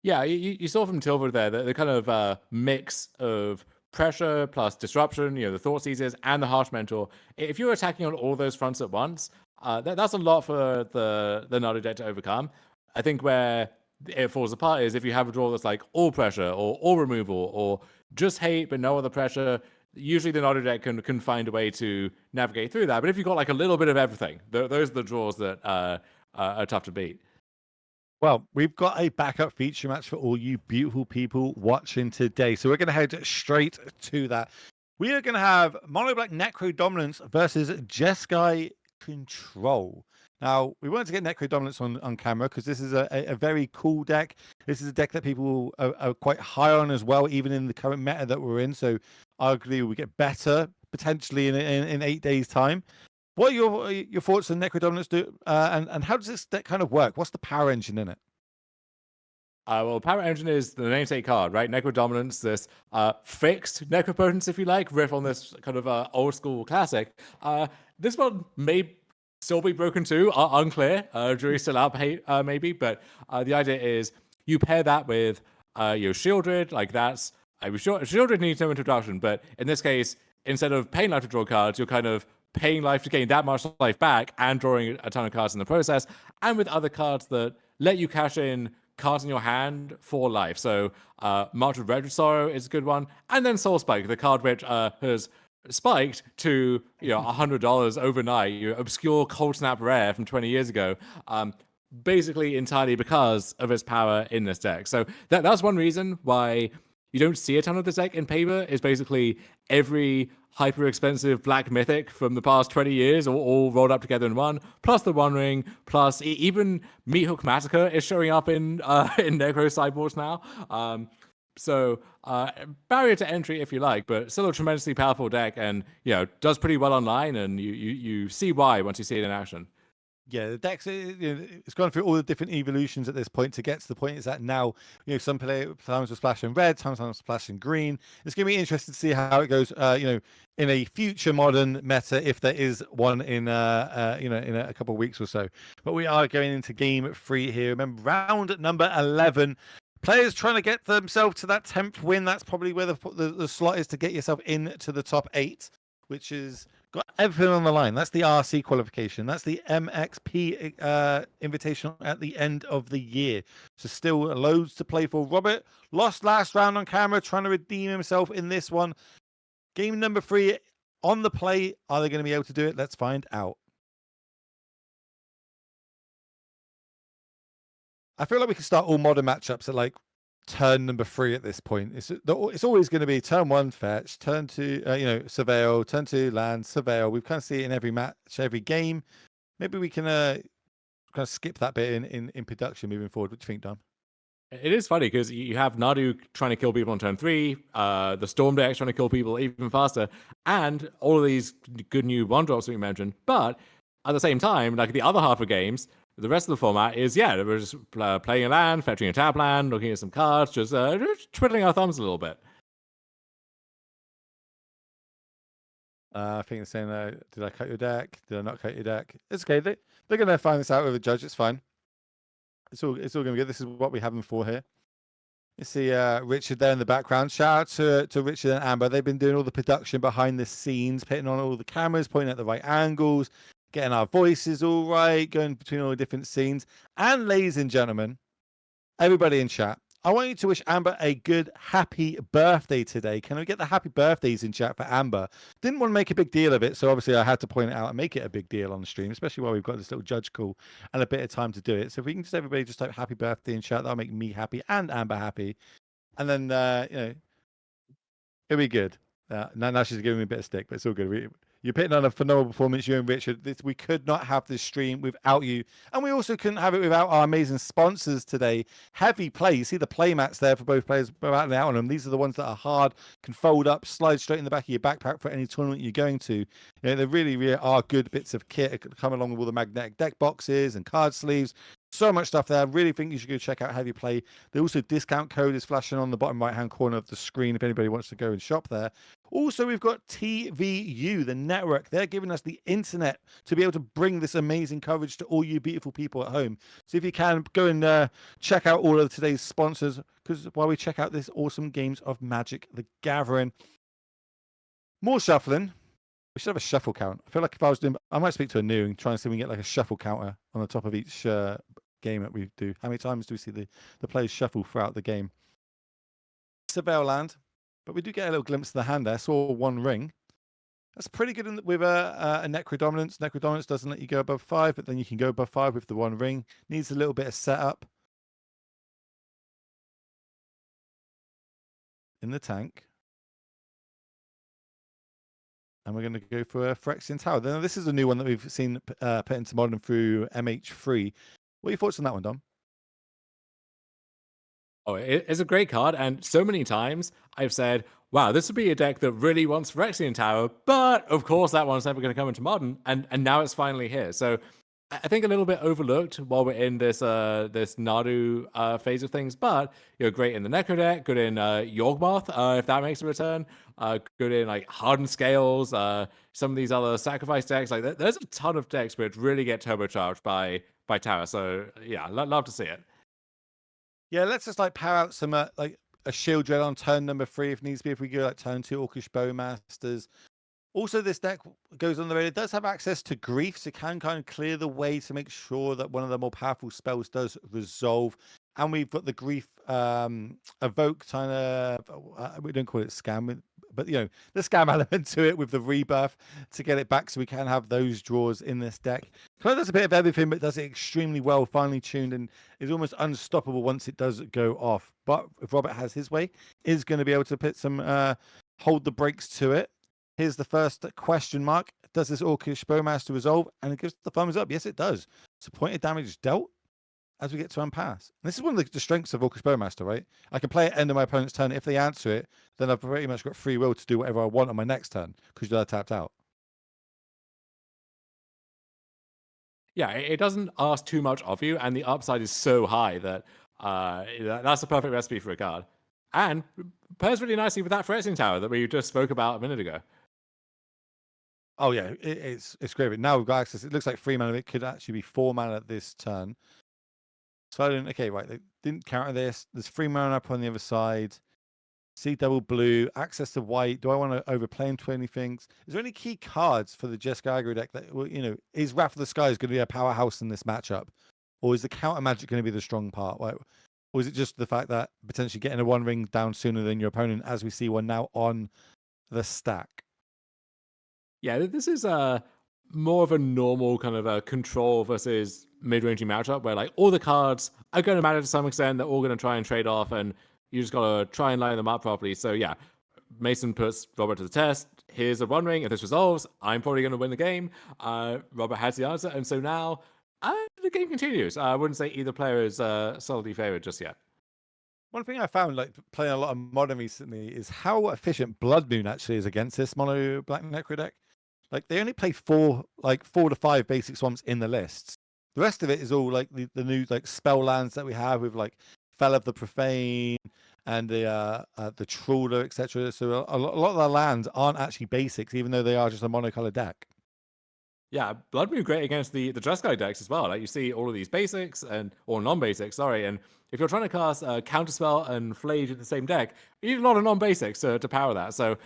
Yeah, you saw from Tilvold there the kind of mix of pressure plus disruption, the Thought Seizures and the Harsh Mentor. If you're attacking on all those fronts at once, that's a lot for the Nadu deck to overcome. I think where it falls apart is if you have a draw that's like all pressure or all removal or just hate but no other pressure. Usually the Nadu deck can find a way to navigate through that. But if you've got like a little bit of everything, those are the draws that are tough to beat. Well, we've got a backup feature match for all you beautiful people watching today. So we're going to head straight to that. We are going to have Mono Black Necro Dominance versus Jeskai Control. Now, we wanted to get Necro Dominance on camera because this is a very cool deck. This is a deck that people are quite high on as well, even in the current meta that we're in. So arguably we get better potentially in 8 days' time. What are your thoughts on Necro Dominance and how does this deck kind of work? What's the power engine in it? Well, Power Engine is the namesake card, right? Necro Dominance, this fixed Necropotence, if you like, riff on this kind of old school classic. This one may still be broken too, unclear. Jury's still out, maybe, but the idea is you pair that with your Shieldred, like that's. Shieldred needs no introduction, but in this case, instead of paying life to draw cards, you're kind of paying life to gain that much life back and drawing a ton of cards in the process, and with other cards that let you cash in cards in your hand for life. So March of Red Sorrow is a good one, and then Soul Spike, the card which has spiked to $100 overnight, your obscure Cold Snap rare from 20 years ago, basically entirely because of its power in this deck. So that's one reason why you don't see a ton of this deck in paper, is basically every hyper expensive black mythic from the past 20 years all rolled up together in one, plus the One Ring, plus even Meathook Massacre is showing up in Necro sideboards now. So barrier to entry if you like, but still a tremendously powerful deck, and does pretty well online, and you see why once you see it in action. Yeah, the deck's it's gone through all the different evolutions at this point to get to the point it's at now. Some times will splash in red, times will splash in green. It's going to be interesting to see how it goes. In a future modern meta, if there is one in in a couple of weeks or so. But we are going into game 3 here. Remember, round number 11. Players trying to get themselves to that 10th win. That's probably where the slot is to get yourself into the top 8, which is got everything on the line. That's the RC qualification. That's the MXP invitational at the end of the year. So still loads to play for. Robert lost last round on camera, trying to redeem himself in this one. Game number 3 on the play. Are they going to be able to do it? Let's find out. I feel like we can start all modern matchups at like turn number 3 at this point. It's always going to be turn 1 fetch, turn 2 surveil, turn 2 land, surveil. We've kind of see it in every match, every game. Maybe we can kind of skip that bit in production moving forward. What do you think, Dom? It is funny because you have Nadu trying to kill people on turn 3, the Storm deck trying to kill people even faster, and all of these good new 1-drops that we mentioned. But at the same time, like the other half of games, the rest of the format is, we're just playing a land, fetching a tap land, looking at some cards, just twiddling our thumbs a little bit. I think they're saying, did I cut your deck? Did I not cut your deck? It's okay. They're going to find this out with a judge. It's fine. It's all going to be good. This is what we have them for here. You see Richard there in the background. Shout out to Richard and Amber. They've been doing all the production behind the scenes, putting on all the cameras, pointing at the right angles, getting our voices all right, going between all the different scenes. And ladies and gentlemen, everybody in chat, I want you to wish Amber a good, happy birthday today. Can we get the happy birthdays in chat for Amber? Didn't want to make a big deal of it, so obviously I had to point it out and make it a big deal on the stream, especially while we've got this little judge call and a bit of time to do it. So if we can just everybody just type happy birthday in chat, that'll make me happy and Amber happy. And then, it'll be good. Now she's giving me a bit of stick, but it's all good. You're putting on a phenomenal performance, you and Richard. We could not have this stream without you. And we also couldn't have it without our amazing sponsors today. Heavy Play. You see the play mats there for both players out on them. These are the ones that are hard, can fold up, slide straight in the back of your backpack for any tournament you're going to. They really, really are good bits of kit that come along with all the magnetic deck boxes and card sleeves. So much stuff there. I really think you should go check out Heavy Play. The also discount code is flashing on the bottom right-hand corner of the screen if anybody wants to go and shop there. Also, we've got TVU, the network. They're giving us the internet to be able to bring this amazing coverage to all you beautiful people at home. So if you can, go and check out all of today's sponsors, because while we check out this awesome games of Magic the Gathering. More shuffling. We should have a shuffle count. I feel like if I was doing, I might speak to a new and try and see if we can get like a shuffle counter on the top of each game that we do. How many times do we see the players shuffle throughout the game? Surveil land, but we do get a little glimpse of the hand there. I saw one ring. That's pretty good with a Necro Dominance. Necro Dominance doesn't let you go above 5, but then you can go above 5 with the one ring. Needs a little bit of setup in the tank. And we're going to go for a Phyrexian Tower. Now, this is a new one that we've seen put into Modern through MH3. What are your thoughts on that one, Dom? Oh, it's a great card, and so many times I've said, wow, this would be a deck that really wants Phyrexian Tower, but of course that one's never going to come into Modern, and now it's finally here. So I think a little bit overlooked while we're in this this Nadu phase of things, but you're great in the Necro deck, good in Yawgmoth, if that makes a return, good in like Hardened Scales, some of these other sacrifice decks. Like there's a ton of decks which really get turbocharged by Tower. So yeah, love to see it. Yeah, let's just like power out some like a Shield Dread on turn number 3 if needs be. If we go like turn 2 Orcish Bowmasters. Also, this deck goes on the radar. It does have access to Grief, so it can kind of clear the way to make sure that one of the more powerful spells does resolve. And we've got the Grief evoke kind of, we don't call it scam, but you know, the scam element to it with the rebirth to get it back so we can have those draws in this deck. Kind of does a bit of everything, but does it extremely well, finely tuned, and is almost unstoppable once it does go off. But if Robert has his way, is going to be able to put some hold the brakes to it. Here's the first question mark. Does this Orcish Bowmaster resolve? And it gives the thumbs up. Yes, it does. So point of damage dealt as we get to unpass. And this is one of the strengths of Orcish Bowmaster, right? I can play it end of my opponent's turn. If they answer it, then I've pretty much got free will to do whatever I want on my next turn because you're tapped out. Yeah, it doesn't ask too much of you, and the upside is so high that that's a perfect recipe for a card. And pairs really nicely with that Phyrexian Tower that we just spoke about a minute ago. Oh yeah, it's great. But now we've got access. It looks like 3 mana. It could actually be 4 mana this turn. So I didn't. Okay, right. They didn't counter this. There's 3 mana up on the other side. See double blue. Access to white. Do I want to overplay into anything? Is there any key cards for the Jeskai deck that is Wrath of the Skies going to be a powerhouse in this matchup, or is the counter magic going to be the strong part? Or is it just the fact that potentially getting a 1 ring down sooner than your opponent, as we see one now on the stack? Yeah, this is more of a normal kind of a control versus mid-ranging matchup where like all the cards are going to matter to some extent. They're all going to try and trade off, and you just got to try and line them up properly. So yeah, Mason puts Robert to the test. Here's a 1 ring. If this resolves, I'm probably going to win the game. Robert has the answer, and so now the game continues. I wouldn't say either player is solidly favored just yet. One thing I found, like playing a lot of Modern recently, is how efficient Blood Moon actually is against this mono Black Necro deck. Like they only play 4 to 5 basic swamps in the lists. The rest of it is all like the new like spell lands that we have with like Fel of the Profane and the Trawler, etc. So a lot of the lands aren't actually basics, even though they are just a monocolor deck. Yeah, Blood Moon great against the Jeskai decks as well. Like you see all of these basics or non-basics, sorry. And if you're trying to cast Counterspell and Flage in the same deck, you need a lot of non-basics to power that. So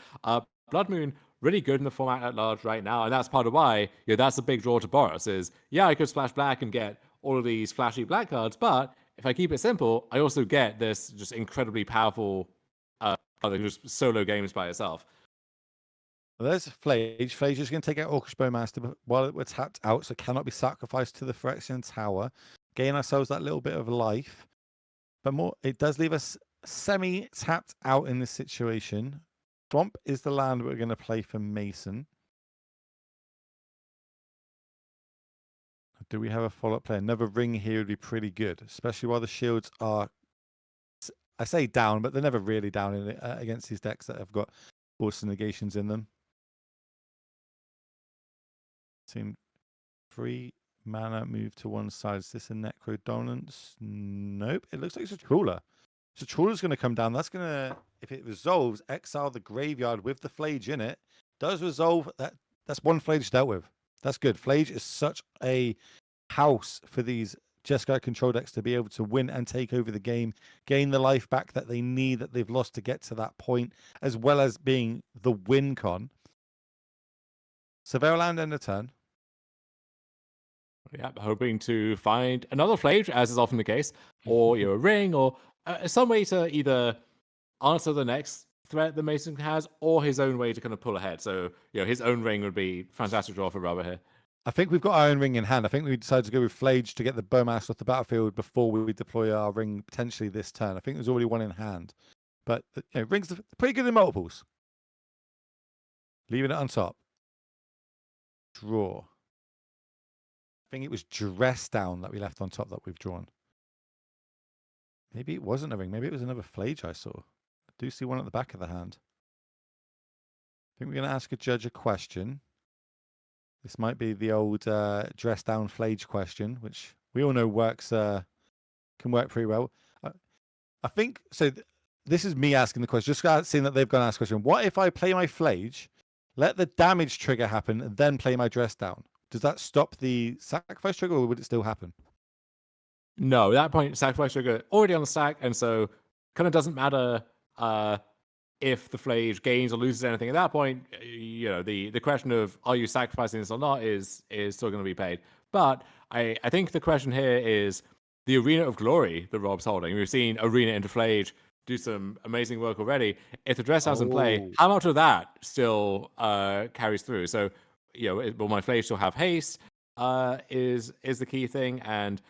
Blood Moon really good in the format at large right now, and that's part of why that's a big draw to Boros. Is I could splash black and get all of these flashy black cards, but if I keep it simple, I also get this just incredibly powerful just solo games by itself. Well, there's Flage. Flage is going to take out Orcish Bowmaster while we're tapped out, so cannot be sacrificed to the Phyrexian Tower. Gain ourselves that little bit of life. But more, it does leave us semi-tapped out in this situation. Swamp is the land we're going to play for Mason. Do we have a follow-up play? Another ring here would be pretty good, especially while the shields are, I say down, but they're never really down in against these decks that have got force negations in them. Seem 3 mana move to one side. Is this a Necro Dominance? Nope. It looks like it's a Trawler. So Trawler's going to come down. That's going to, if it resolves, exile the graveyard with the Flage in it. Does resolve. That's one Flage dealt with. That's good. Flage is such a house for these Jeskai control decks to be able to win and take over the game, gain the life back that they need, that they've lost to get to that point, as well as being the win con. Surveil land end of turn. Yeah, hoping to find another Flage, as is often the case, or a ring, or some way to either answer the next threat that Mason has, or his own way to kind of pull ahead. So, his own ring would be fantastic draw for Rubber here. I think we've got our own ring in hand. I think we decided to go with Flage to get the Bowmaster off the battlefield before we deploy our ring potentially this turn. I think there's already one in hand. But rings are pretty good in multiples. Leaving it on top. Draw. I think it was Dress Down that we left on top that we've drawn. Maybe it wasn't a ring. Maybe it was another Flage I saw. I do see one at the back of the hand. I think we're going to ask a judge a question. This might be the old Dress Down Flage question, which we all know works, can work pretty well. I think, so this is me asking the question, just seeing that they've gone to ask a question. What if I play my Flage, let the damage trigger happen, and then play my Dress Down? Does that stop the sacrifice trigger, or would it still happen? No, at that point, sacrifice trigger already on the stack, and so kind of doesn't matter if the Flage gains or loses anything. At that point, the question of are you sacrificing this or not is still going to be paid. But I think the question here is the Arena of Glory that Rob's holding. We've seen Arena into Flage do some amazing work already. If the Dress Down's in play, how much of that still carries through? So, will my Flage still have haste? Is the key thing, and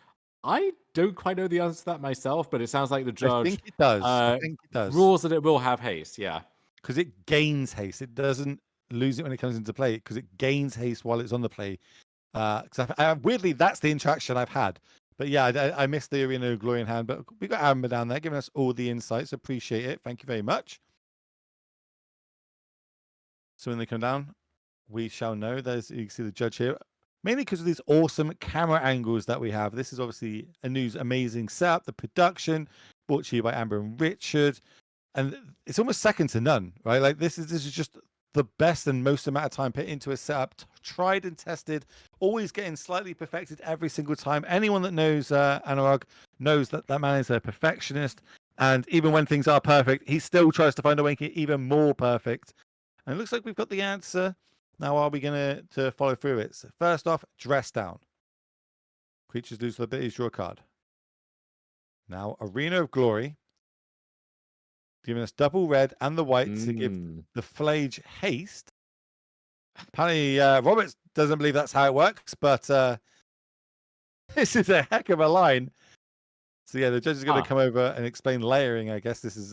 I don't quite know the answer to that myself, but it sounds like the judge I think it does. I think it does. Rules that it will have haste, yeah. Because it gains haste. It doesn't lose it when it comes into play, because it gains haste while it's on the play. Because weirdly, that's the interaction I've had. But yeah, I missed the Arena of Glory in hand, but we got Amber down there giving us all the insights. Appreciate it. Thank you very much. So when they come down, we shall know. You can see the judge here. Mainly because of these awesome camera angles that we have. This is obviously a news amazing setup. The production brought to you by Amber and Richard, and it's almost second to none, right? Like this is just the best and most amount of time put into a setup, tried and tested, always getting slightly perfected every single time. Anyone that knows Anurag knows that that man is a perfectionist, and even when things are perfect, he still tries to find a way to make it even more perfect. And it looks like we've got the answer. Now, are we going to follow through it? So first off, Dress Down. Creatures lose their ability to draw a card. Now, Arena of Glory. Giving us double red and the white to give the Flage haste. Apparently, Roberts doesn't believe that's how it works, but this is a heck of a line. So yeah, the judge is going to come over and explain layering. I guess this is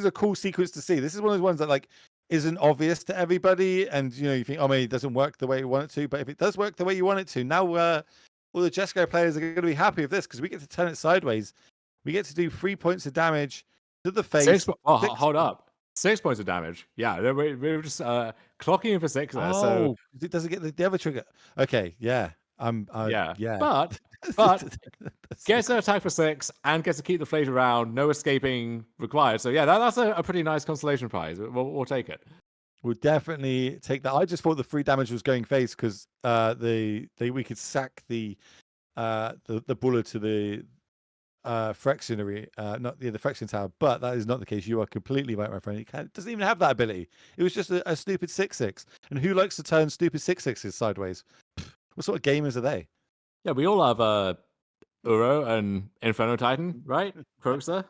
a cool sequence to see. This is one of those ones that isn't obvious to everybody, and you think, oh, maybe it doesn't work the way you want it to. But if it does work the way you want it to, now all the Jeskai players are going to be happy with this, because we get to turn it sideways. We get to do 3 points of damage to the face. Hold up. 6 points of damage. Yeah, we're just clocking in for 6 there. So it doesn't get the other trigger. Okay, yeah. Yeah. But gets an attack for 6 and gets to keep the Flage around, no escaping required. So yeah, that's a pretty nice consolation prize. We'll take it. We'll definitely take that. I just thought the 3 damage was going face because we could sack the bullet to the Phyrexian not the Phyrexian tower, but that is not the case. You are completely right, my friend. It doesn't even have that ability. It was just a stupid 6/6. And who likes to turn stupid 6/6s sideways? What sort of gamers are they? Yeah, we all have Uro and Inferno Titan, right? Croxer.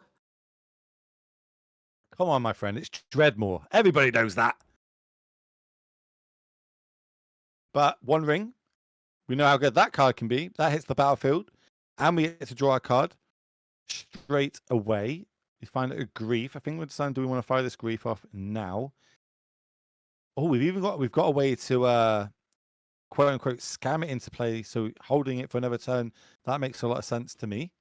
Come on, my friend. It's Dreadmore. Everybody knows that. But one ring. We know how good that card can be. That hits the battlefield. And we get to draw a card straight away. We find it a grief. I think we're deciding, do we want to fire this grief off now? Oh, we've got a way to quote unquote scam it into play. So holding it for another turn, that makes a lot of sense to me.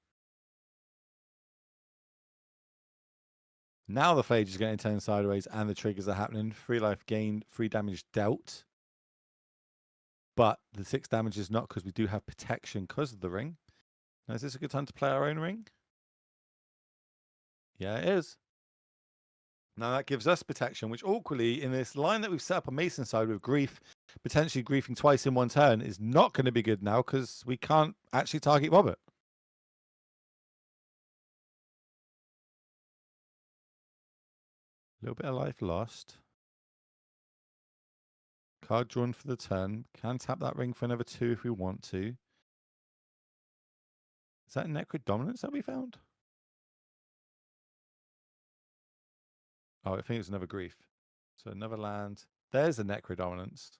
Now the Flage is getting turned sideways and the triggers are happening. 3 life gained, 3 damage dealt. But the 6 damage is not, because we do have protection because of the ring. Now, is this a good time to play our own ring? Yeah, it is. Now that gives us protection, which awkwardly in this line that we've set up on Mason's side with Grief, potentially griefing twice in one turn, is not going to be good now because we can't actually target Robert. A little bit of life lost. Card drawn for the turn. Can tap that ring for another 2 if we want to. Is that Necro Dominance that we found? Oh, I think it's another Grief. So another land. There's a Necro Dominance.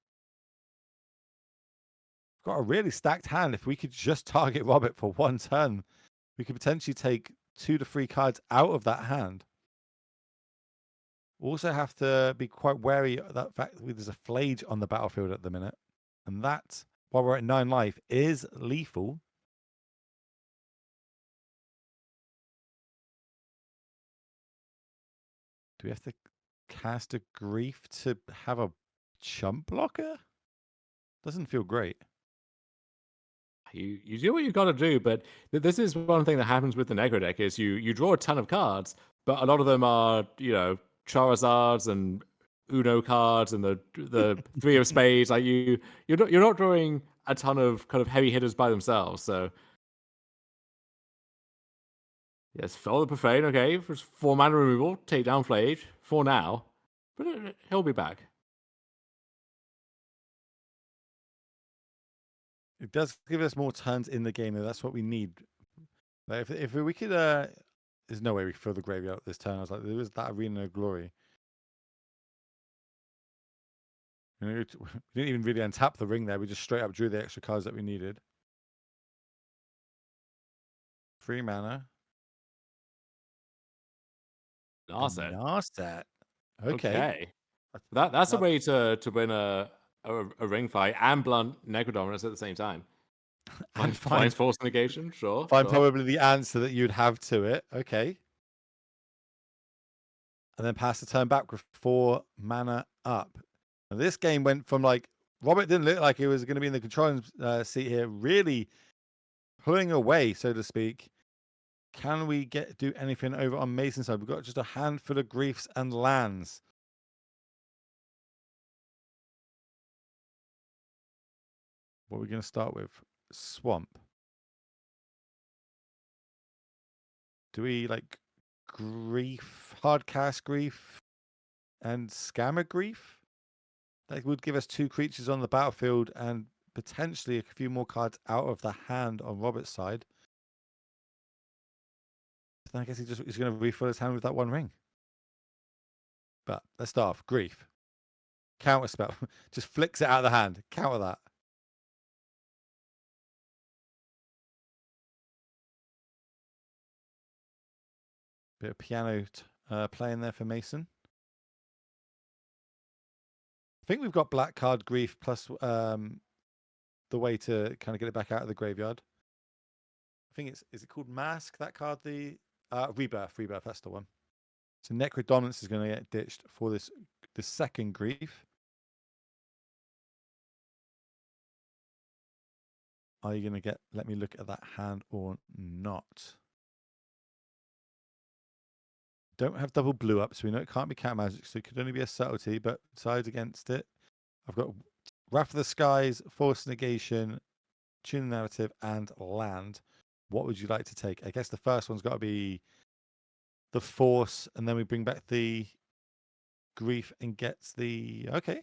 We've got a really stacked hand. If we could just target Robert for one turn, we could potentially take 2 to 3 cards out of that hand. Also have to be quite wary of that fact that there's a Flage on the battlefield at the minute. And that, while we're at 9 life, is lethal. Do we have to cast a Grief to have a chump blocker? Doesn't feel great. You do what you got to do, but this is one thing that happens with the Necro deck is you draw a ton of cards, but a lot of them are Charizards and Uno cards and the 3 of Spades. Like you're not drawing a ton of kind of heavy hitters by themselves. So yes, Follow the Profane. Okay, for 4 mana removal, take down Flage for now, but he'll be back. It does give us more turns in the game, though. That's what we need. Like if we could, there's no way we could fill the graveyard this turn. I was like, there was that Arena of Glory. We didn't even really untap the ring there. We just straight up drew the extra cards that we needed. 3 mana. Narset. Okay. That's a way to win a ring fight and blunt Necro Dominance at the same time. And find force negation, sure. Probably the answer that you'd have to it. Okay. And then pass the turn back with 4 mana up. Now, this game went from like Robert didn't look like he was going to be in the controlling seat here, really pulling away, so to speak. Can we do anything over on Mason's side? We've got just a handful of Griefs and lands. What are we going to start with? Swamp. Do we like Grief, hardcast Grief, and Scammer Grief? That would give us 2 creatures on the battlefield and potentially a few more cards out of the hand on Robert's side. Then I guess he's going to refill his hand with that 1 ring. But let's start off. Grief. Counter spell. Just flicks it out of the hand. Counter that. Bit of piano playing there for Mason. I think we've got black card Grief plus the way to kind of get it back out of the graveyard. I think is it called Mask, that card? The Rebirth, that's the one. So Necro Dominance is going to get ditched for this second Grief. Are you going to let me look at that hand or not? Don't have double blue up, so we know it can't be cat magic, so it could only be a subtlety, but sides against it. I've got Wrath of the Skies, Force Negation, Tune the Narrative, and Land. What would you like to take? I guess the first one's got to be the Force, and then we bring back the Grief and gets the... Okay.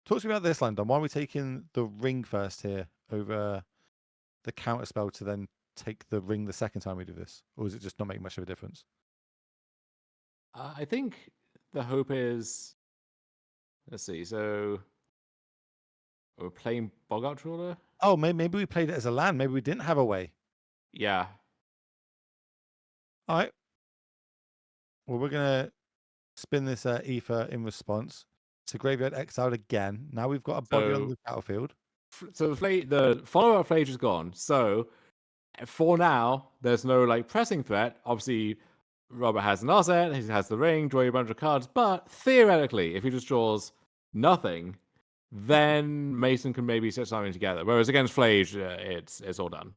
Talk to me about this land, Dom. Why are we taking the ring first here over the counter spell to then take the ring the second time we do this? Or is it just not making much of a difference? I think the hope is... Let's see, so... We're playing Boggart Trawler? Oh, maybe we played it as a land. Maybe we didn't have a way. Yeah. All right. Well, we're going to spin this Ether in response. So Graveyard exiled again. Now we've got a body on the battlefield. So the follow-up Flage is gone. So for now, there's no like pressing threat. Obviously, Robert has an asset. He has the ring, draw a bunch of cards. But theoretically, if he just draws nothing, then Mason can maybe set something together. Whereas against Flage, it's all done.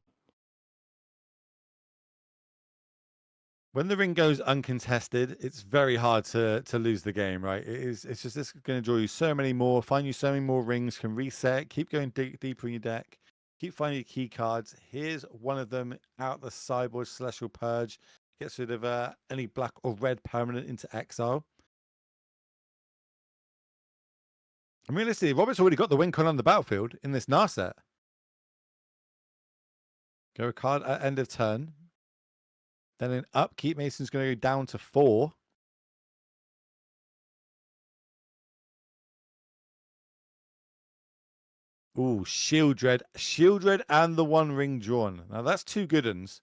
When the ring goes uncontested, it's very hard to lose the game, right? It's just this is going to draw you so many more, find you so many more rings, can reset, keep going deeper in your deck, keep finding your key cards. Here's one of them out the sideboard, Celestial Purge. Gets rid of any black or red permanent into exile. And realistically, Robert's already got the win con on the battlefield in this Narset. Go a card at end of turn. Then in upkeep, Mason's going to go down to 4. Ooh, Shieldred. Shieldred and the one ring drawn. Now, that's 2 good ones.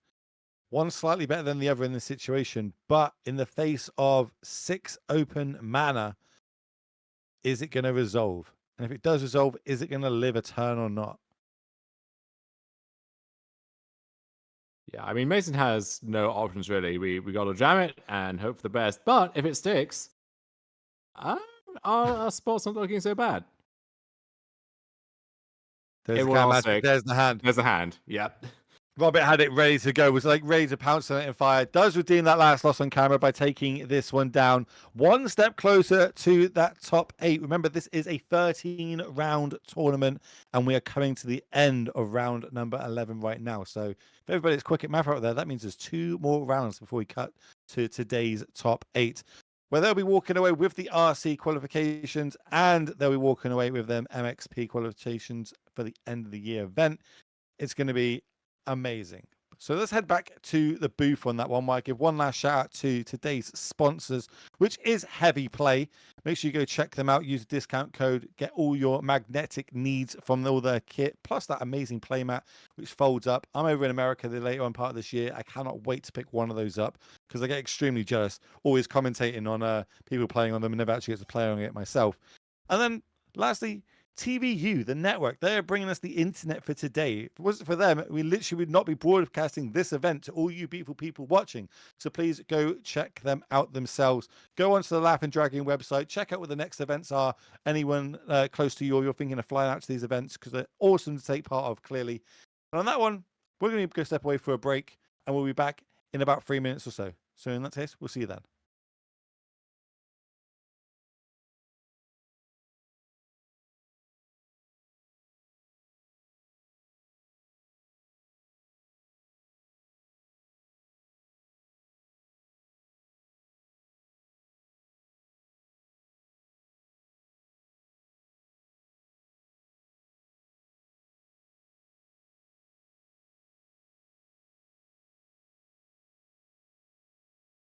One slightly better than the other in this situation. But in the face of 6 open mana, is it going to resolve? And if it does resolve, is it going to live a turn or not? Yeah, I mean, Mason has no options really. We got to jam it and hope for the best. But if it sticks, our spot's not looking so bad. There's the hand. There's the hand. Yep. Robert had it ready to go, was like ready to pounce on it and fire. Does redeem that last loss on camera by taking this one down. One step closer to that top 8. Remember, this is a 13-round tournament, and we are coming to the end of round number 11 right now. So if everybody's quick at math out there, that means there's 2 more rounds before we cut to today's top 8. Where they'll be walking away with the RC qualifications, and they'll be walking away with them MXP qualifications for the end of the year event. It's going to be amazing. So let's head back to the booth on that one, where I give one last shout out to today's sponsors, which is Heavy Play. Make sure you go check them out. Use the discount code. Get all your magnetic needs from all their kit, plus that amazing playmat, which folds up. I'm over in America the later on part of this year. I cannot wait to pick one of those up because I get extremely jealous, always commentating on people playing on them and never actually get to play on it myself. And then lastly, TVU, the network, they're bringing us the internet for today. If it wasn't for them, we literally would not be broadcasting this event to all you beautiful people watching. So please go check them out themselves. Go onto the Laughing Dragon website, check out what the next events are. Anyone close to you're thinking of flying out to these events, because they're awesome to take part of, clearly. And on that one, we're going to go step away for a break, and we'll be back in about 3 minutes or so. So in that case, we'll see you then.